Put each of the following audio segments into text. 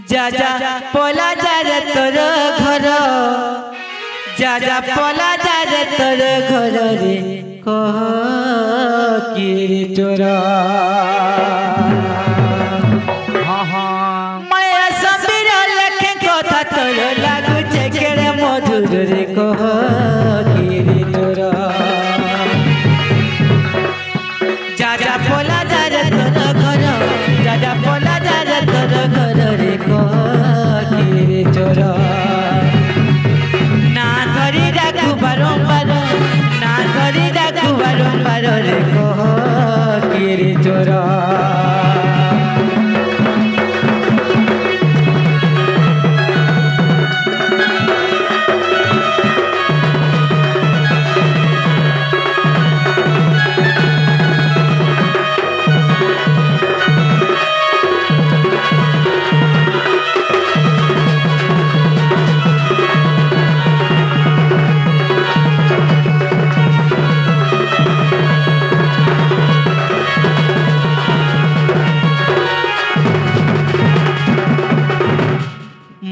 जा जा पोला जा रे तोर घर जा जा पोला जा रे तोर घर रे कह कि तोर माया सबीर लेखे कथा तोर लागुचे केरे मधुर रे कह कि तोर जा जा पोला जा रे तोर घर जा जा पोला जा रे तोर घर रे कह कि तोर ना धरी डाकू बारंबार ना धरी डाकू बारंबार रे कह कि तोर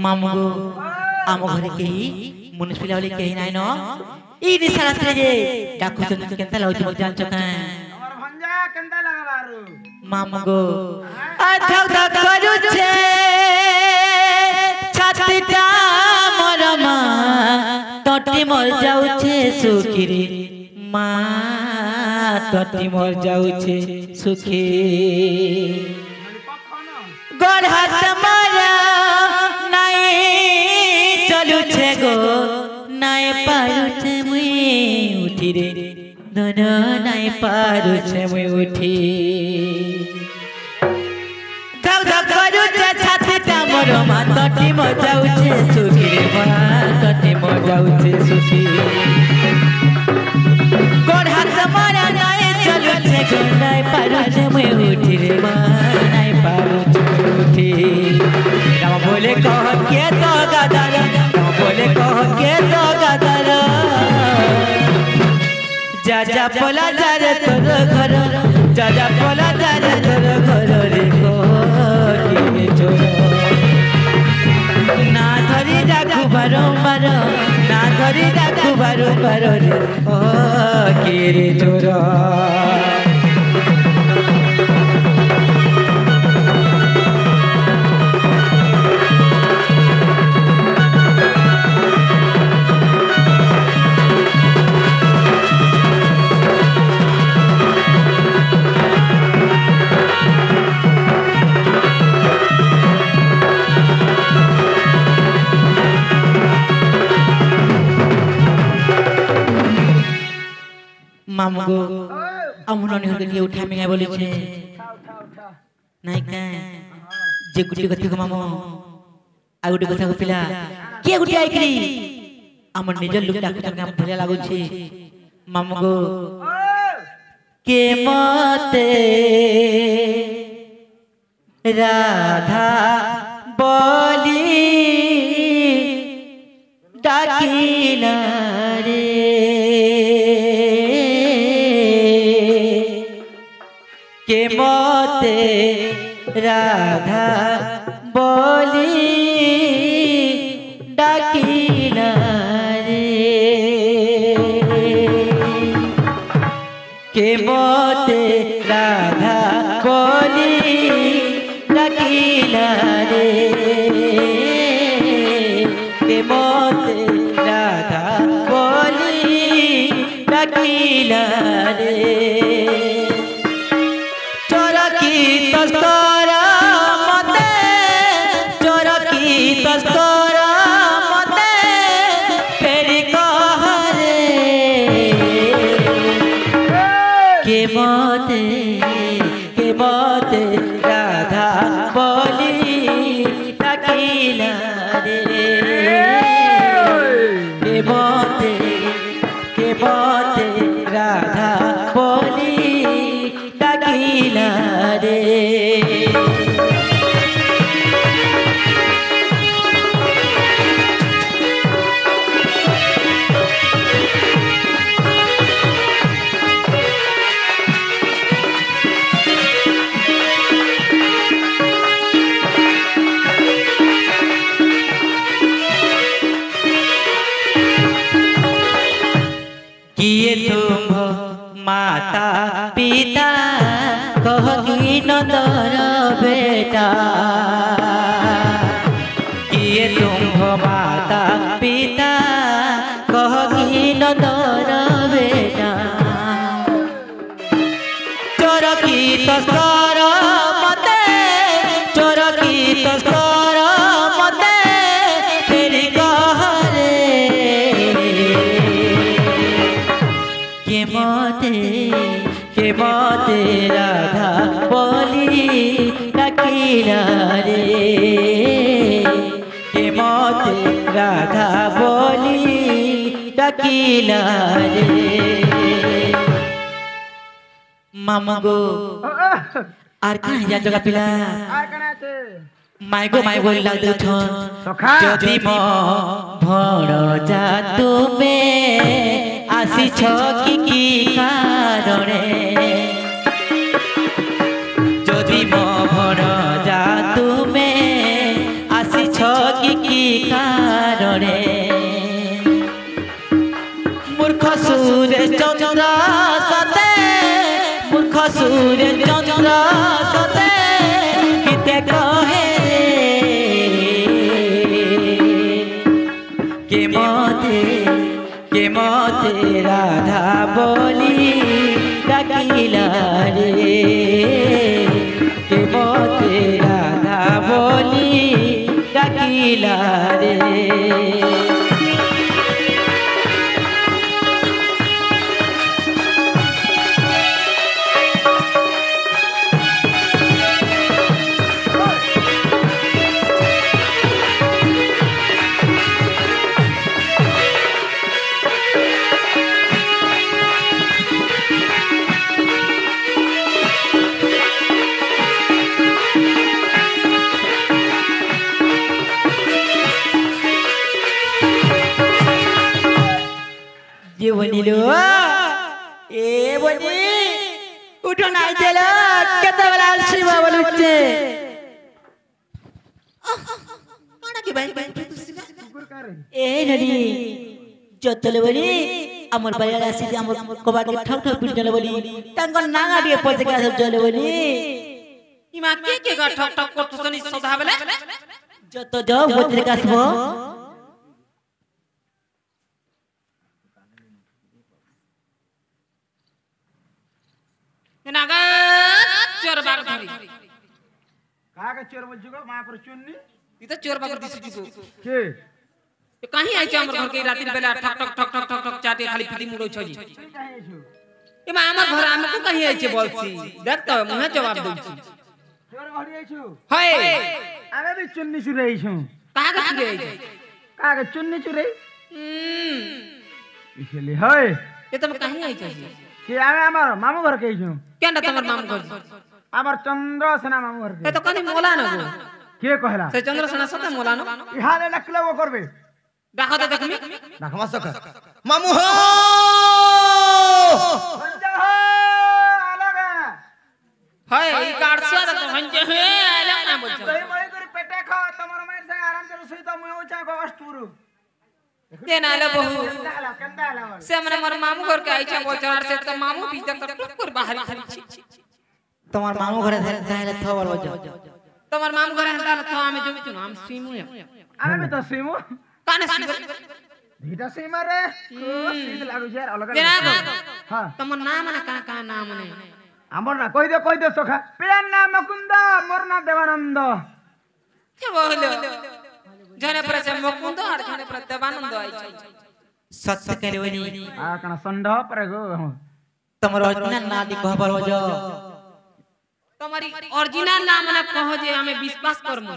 मामू आम घरे कही मुनिसिपालिटी वाले कही नाइ न ई निशा रात्रि जे डाकू तो केनता लाउछ मत जानछ का हमर भंजा केनता लगाबारू मामू गो अधक धक करू छे छातीटा मोर मां टटी मर जाउ छे सुखी रे मां टटी मर जाउ छे सुखी गड़ हाथ मारा चलू छे गो नाय पारू छे मुई उठी रे नन नाय पारू छे मुई उठी धक धक करू छे छाती ता मोर मा तटी म जाऊ छे सुखी रे मा तटी म जाऊ छे सुखी गोड़ हाथ मारा नाय चलू छे गो नाय पारू छे मुई उठी रे मा नाय पारू छे उठी राम बोले कह के तो गादर बोले कह के तो गादर जा जा पोला जा रे तोर घर जा जा पोला जा रे तोर घर रे कह कि तोर ना धरी डाकू बारंबार ना धरी डाकू बारंबार रे कह कि तोर मामू गो अमुननी होके लिए उठा में बोली छे नाही का जे गुटी कथि को मामू आ गुटी कथा को पिला के गुटी आइकरी हमर निज लुटा को काम भले लागु छे मामू गो के मते राधा बोली डाकिला रे के मोते राधा बोली डाकिला रे के मोते राधा बोली डाकिला रे के मोते राधा बोली डाकिला रे तस्करा मते चोर की तस्करा मते फेरी कहरे के मते राधा बोली डाकिला रे के मते राधा बोली डाकिला रे माता पिता कहकी नंदर बेटा किए तुम हो माता पिता कहकी नंदर बेटा चोर की तस्कर मते चोर की तस्कर मते तेरी कहरे के मते राधा बोली डाकिला रे के मते राधा बोली डाकिला रे मामा गो আর কাহি যা জগা পিলা আর কেন আছে মাই বলি লাগদে ছ যদি ম ভড় যা তুমি আসিছ কি কারণে যদি ম ভড় যা তুমি আসিছ কি কারণে মূর্খ সুরে চন্দ্র সতে মূর্খ সুরে চন্দ্র সতে গীতে কহে কে মতে রাধা বলি ডাকিলা রে কে মতে রাধা বলি ডাকিলা রে বনিলো এ বনি উঠো নাই চলো কত বেলা আসিবা বলুছে কোনা কি ভাই এ ননি যতলে বলি আমার বাইরে আসি আমার কবাট ঠাউ ঠাউ পিটলে বলি তাঙ্গন নাঙা দিয়ে পচে গেছে চলে বলি ইমা কে গা ঠক ঠক করছনি সদা বেলা যত যাও বত্রে কাসবো নাগা চোর বাগ ধরি কাকে চোর বলছো গো মা पर চুন্নি ই তো চোর বাগ দিছি জুগো কে কাহি আইছে আমার ঘর কে রাতের বেলা ঠক ঠক ঠক ঠক ঠক ঠক চাটি খালি পিটি মুড়ো ছজি কাহে আইছো এমা আমার ঘর আমি কো কাহি আইছে বলছি দেখ তো মুহে জবাব দউছি চোর ঘড়ি আইছো হয় আমি भी চুন্নি চুরে আইছো কাকে চুরে আইছে কাকে চুন্নি চুরে ইসলি হয় এ তুমি কাহি আইছে কে আমি আমার মামু ঘর কে আইছো কেনটা তোমার মামু ঘর আমার চন্দ্র সেনা মামু ঘর এ তো কানি মোলা না গো কে কহলা সে চন্দ্র সেনা সাথে মোলা না ইহালে ডাকলে ও করবে দেখো তো দেখমি দেখো মাস মামু হো ভঞ্জা হো আলাগা হয় এই কাটছা তো ভঞ্জা হে আলা না বলছো দই মই করে পেটে খাও তোমার মায়ের সঙ্গে আরাম করে শুই তো মই উচা কষ্ট পুরু কেন আলো বহু কেন্দা আলা সে মানে মোর মামু ঘর কে আইছে বলছার সে তো মামু বিজা তো টুক করে বাহারি খাইছি তোমার মামু ঘরে যাইলে থ বলছো তোমার মামু ঘরে হেন্দালে থ আমি জমিছি না আমি সিমু আমি তো সিমু কানে সিমু ভিটা সিমা রে কো সিদ লাগু যার অলগা হ্যাঁ তোমার নাম মানে কা নাম মানে আমার না কই দে সখা পিয়ার নাম মুকুন্দ মোর নাম দেবানন্দ কে বললো জনে পরে সে মুকুন্দ আর জনে পরে দেবানন্দ আইছে সত্য করিবনি आ कण संड पर गो তোমার অরিজিনাল নাম দি কহবার हो जो তোমারি অরিজিনাল নাম মানে কহ যে আমি বিশ্বাস করমু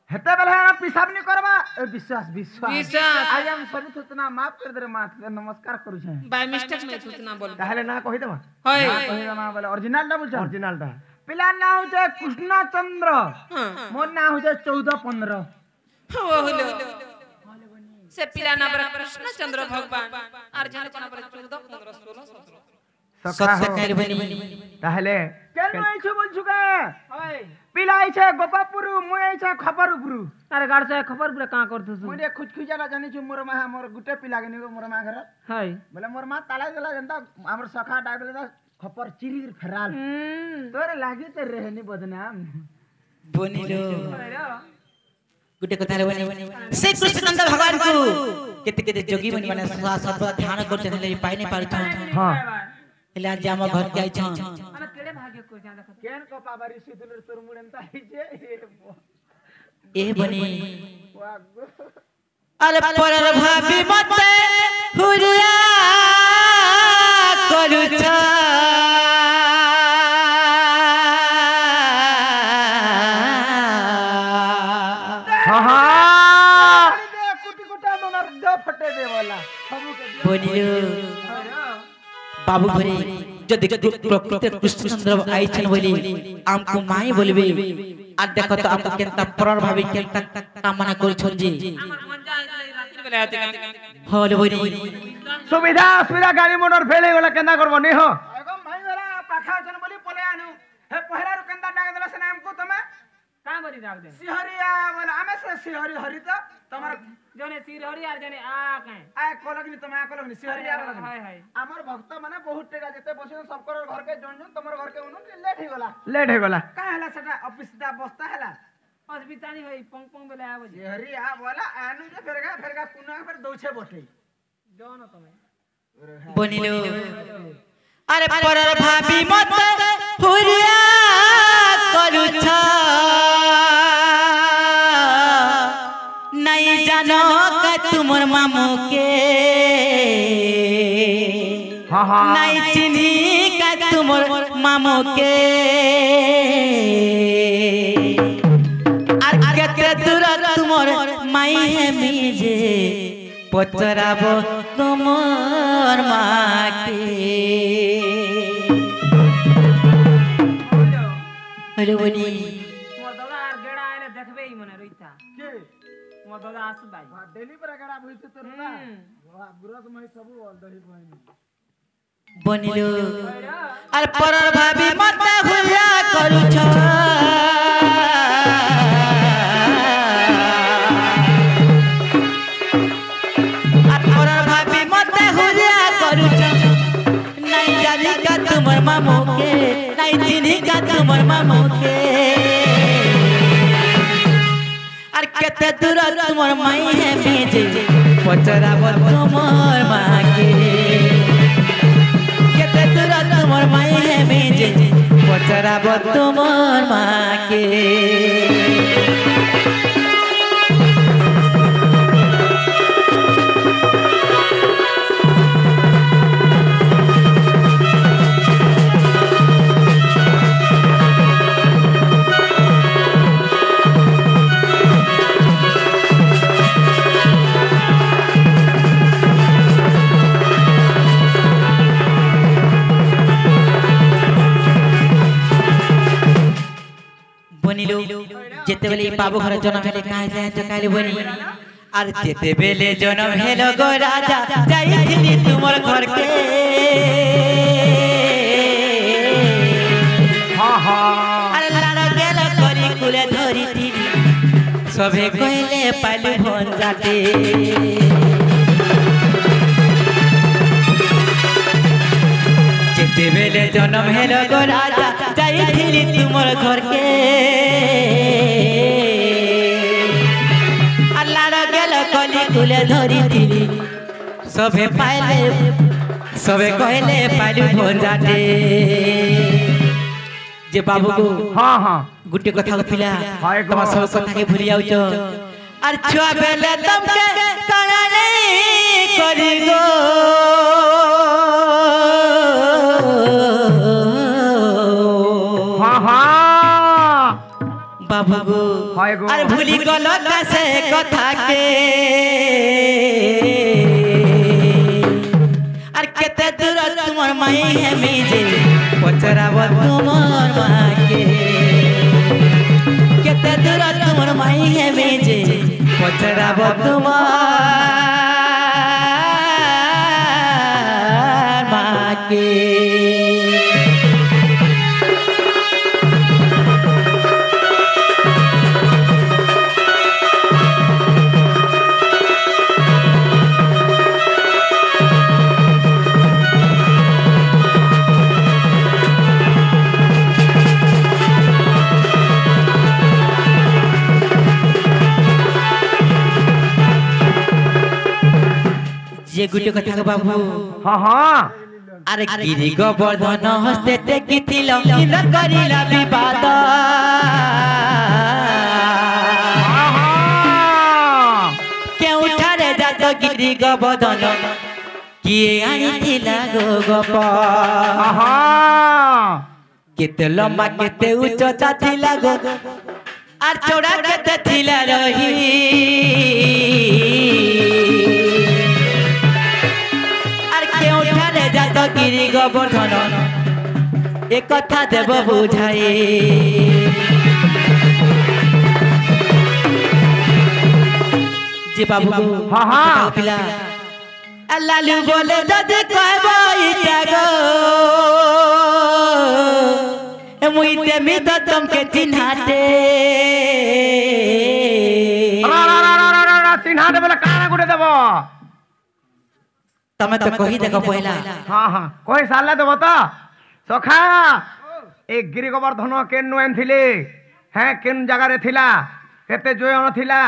हेते बेले हम पिसाब नि करबा विश्वास विश्वास आई एम सभी तुतना माफ कर दे माथ नमस्कार करू छे बाय मिस्टेक में तुतना बोल कहले ना कहि देबा होय कहि देबा बोले ओरिजिनल ना बोल ओरिजिनल ता पिला ना हो जे कृष्ण चंद्र मोर ना हो जे 14 15 हो होलो से पिला ना पर कृष्ण चंद्र भगवान আর জানে কোন पर 14 15 16 17 সত্য করবনি তাহলে কেন আইছো বলছু কে ওই পিলা আইছে গোপাপুর মুই আইছে খবরপুর আরে গাড়ছে খবরপুর কা করছস মুই রে খুজখুজালা জানিছু মোর মা মোর গুটে পিলা গনি মোর মা ঘর হাই বলে মোর মা তালা গলা জনতা हमर सखा डाक देला खपर चिरीर फेराल तोरे लागी ते रहनी बदनाम बनिलो गुटे कथा रे बनी से कृष्णनंद भगवान को केते केते जोगी बनी माने सब ध्यान करते हेले पाइ नै पारु हां हेले आज हम घर के आइ छ अरे केड़े भाग्य को जान देखत केन को पाबारी सिदुलर तोर मुड़ेंता हिजे ए बनी अरे परर भाभी मते हुरिया करू छ बाबू घरे जदि प्रकृत कृष्णचंद्र आइछन बोली हमको माई बोलबे आ देखो तो हमको केनता परर भाभी केनता कामना करछन जी हमर मन जाय रात्रि बेला आते होले बोली सुविधा सुविधा गाड़ी मोटर फेले गला केना करबो नै हो एगो माई वाला पाखा जन बोली पले आनु हे पहरा रु केनता डाग देला से नाम को तमे का बरी डाक दे सिहरिया बोले आमे से सिहरी हरि त तमर जने सिर हरि आर जने आ काए आ कोलगनी तमे आ कोलगनी सिहरिया लगनी हाय हाय हमर भक्त माने बहुत टेका जते बसिन सबकर घर के जन जन तमर घर के उनु लेट हे गला का हला सेटा ऑफिस दा बस्ता हला अस्पताल होई पंग पंग बेला आबो जी सिहरिया बोला आनु जे फेरगा कुना फेर दौछे बटे जोन तमे बनिलो अरे परर भाभी मत हुरिया करू छ नहीं जानो का तुमर मामू के नहीं चिन्ही का तुमर मामू के আর কেতে দূর তুমর মাই হে মিজে পচরাবো তুমর মাকে হলো বনি मोर दादा आर गेड़ा आले देखबे ही मने रइता के मोर दादा आसु दाई डेली पर गड़ा भइसे तोर ना वाह गुरस मही सब दही बहिनी बनिलो আর পরর ভাবি মতে হুয়া করুছ আর পরর ভাবি মতে হুয়া করুছ নাই জানি কা তোমার মামুকে নাই চিনি কা তোমার মামুকে আর কেতে দূর তোমার মাই হে মেজে পচরাব তোমার মাকে কেতে দূর তোমার মাই হে মেজে পচরাব তোমার মাকে बनिलो जेते बेले बाबू घर जन्म हेले काहे जाय जकाले बनी আর যেতে বেলে জন্ম হেলো গো রাজা যাইছিলি তোমার ঘরকে আর লাড় গেল করি কুলে ধরিছিলি সবে কইলে পালু ভন যাতে যেতে বেলে জন্ম হেলো গো রাজা যাইছিলি তোমার ঘরকে कली कुले धरी थी सबे पाइले सबे कहले पालू भन जाते जे बाबू को हां हां गुटे कथा को पिला तुम सब कथा के भूली जाउ छ और छुआ बेले तुमके काना नहीं करी गो हां हां बाबू गो আর ভুলি গল কাছে কথা কে আর কেতে দূর তোমার মাই হে মিজে পচরাব তোমার মাকে কেতে দূর তোমার মাই হে মিজে পচরাব তোমার মাকে जे गुटे कथा बाबू हाँ हाँ अरे गिरी गोवर्धन हस्ते टेकिथिल न करिला विवाद केउठारे जात गिरी गोवर्धन किए आनिथिला गो गप केते लंबा केते उच्चता थिला गो आर चौड़ा केते थिला रही केउठारे जात गिरी गोवर्धन ए कथा देव बुझाए जे बाबू हाँ हाँ पिला लालू बोले जदि कहबो इटा गो मुई देमी तो तुमके चिन्हाते चिन्हाते बोले काना गुटे देबो तमे तो कही देखो पहला हाँ हाँ कोई साला देबो तो सखा ए गिरी गोवर्धन केन नु एन थिले हैं केन जगह रे थिला केते जोयन थिला